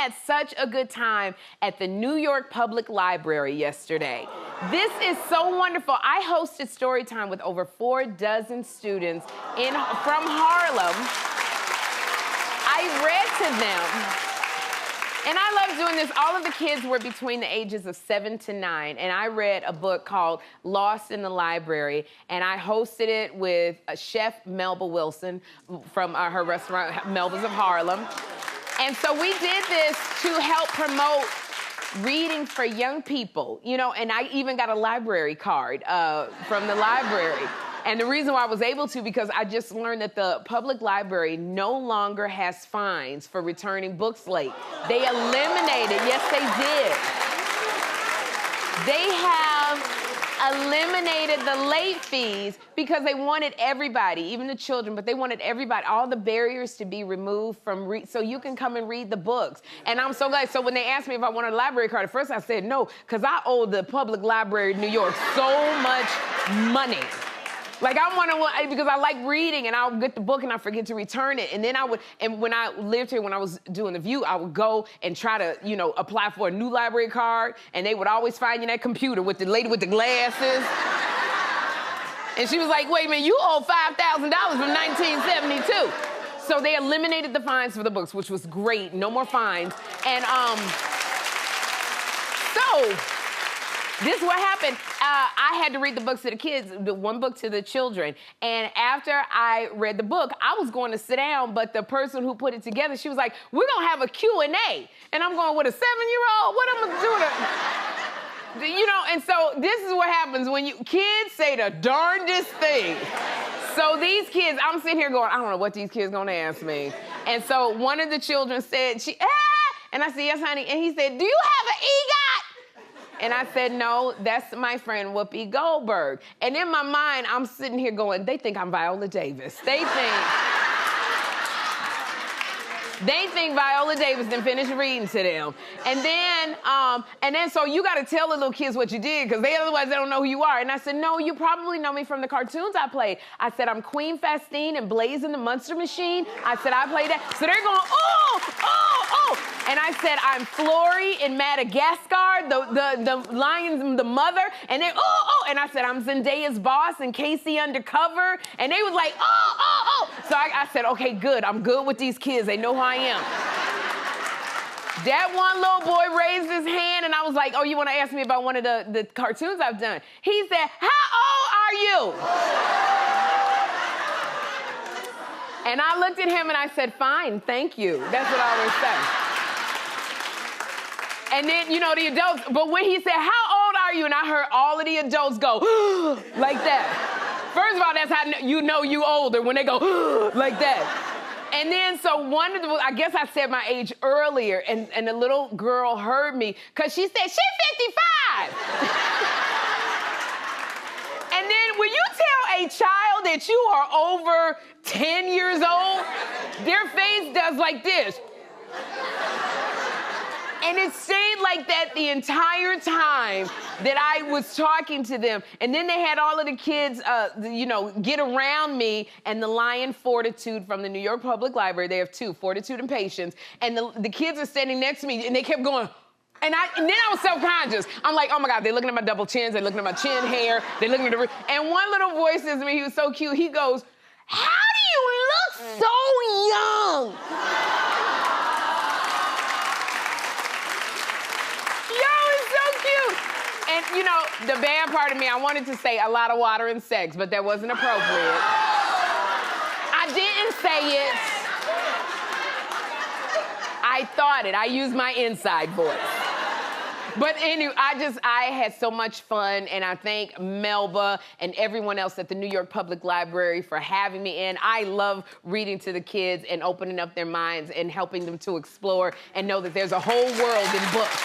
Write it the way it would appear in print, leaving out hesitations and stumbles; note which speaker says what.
Speaker 1: had such a good time at the New York Public Library yesterday. This is so wonderful. I hosted Storytime with over 4 dozen students from Harlem. I read to them. And I love doing this. All of the kids were between the ages of 7 to 9, and I read a book called Lost in the Library, and I hosted it with Chef Melba Wilson from her restaurant, Melba's of Harlem. And so we did this to help promote reading for young people, you know, and I even got a library card from the library. And the reason why I was able to, because I just learned that the public library no longer has fines for returning books late. They eliminated, yes, they did. They have eliminated the late fees because they wanted everybody, even the children, but they wanted everybody, all the barriers to be removed from, so you can come and read the books. And I'm so glad. So when they asked me if I wanted a library card, at first I said no, because I owe the Public Library in New York so much money. Like, I want to, because I like reading, and I'll get the book and I forget to return it. And then and when I lived here, when I was doing The View, I would go and try to, you know, apply for a new library card, and they would always find you that computer with the lady with the glasses. And she was like, wait a minute, you owe $5,000 from 1972. So they eliminated the fines for the books, which was great, no more fines. And so, this is what happened. I had to read the books to the kids, the one book to the children. And after I read the book, I was going to sit down, but the person who put it together, she was like, we're going to have a Q&A. And I'm going, with a 7-year-old? What am I going to do? You know, and so this is what happens when kids say the darndest thing. So these kids, I'm sitting here going, I don't know what these kids going to ask me. And so one of the children said, and I said, yes, honey. And he said, do you have an EGOT? And I said, no, that's my friend Whoopi Goldberg. And in my mind, I'm sitting here going, they think I'm Viola Davis. They think Viola Davis done finished reading to them. And then so you gotta tell the little kids what you did, because otherwise they don't know who you are. And I said, no, you probably know me from the cartoons I played. I said, I'm Queen Fastine and Blaze in the Munster Machine. I said, I played that. So they're going, oh, oh, oh. And I said, I'm Flory in Madagascar, the lion's the mother. And they, oh. And I said, I'm Zendaya's boss and Casey Undercover. And they was like, oh. So I said, okay, good. I'm good with these kids. They know who I am. That one little boy raised his hand, and I was like, oh, you want to ask me about one of the cartoons I've done? He said, how old are you? And I looked at him and I said, fine, thank you. That's what I always say. And then, you know, the adults, but when he said, how old are you? And I heard all of the adults go, like that. First of all, that's how you know you older, when they go, like that. And then, so I guess I said my age earlier, and the little girl heard me, because she said, she's 55. And then when you tell a child that you are over 10 years old, their face does like this. And it stayed like that the entire time that I was talking to them. And then they had all of the kids, you know, get around me, and the lion Fortitude from the New York Public Library, they have 2, Fortitude and Patience, and the kids are standing next to me, and they kept going, and then I was self-conscious. I'm like, oh my God, they're looking at my double chins, they're looking at my chin hair, they're looking at and one little boy says to me, he was so cute, he goes, how do you look so young? And, you know, the bad part of me, I wanted to say a lot of water and sex, but that wasn't appropriate. I didn't say it. I thought it. I used my inside voice. But anyway, I had so much fun, and I thank Melba and everyone else at the New York Public Library for having me in. I love reading to the kids and opening up their minds and helping them to explore and know that there's a whole world in books.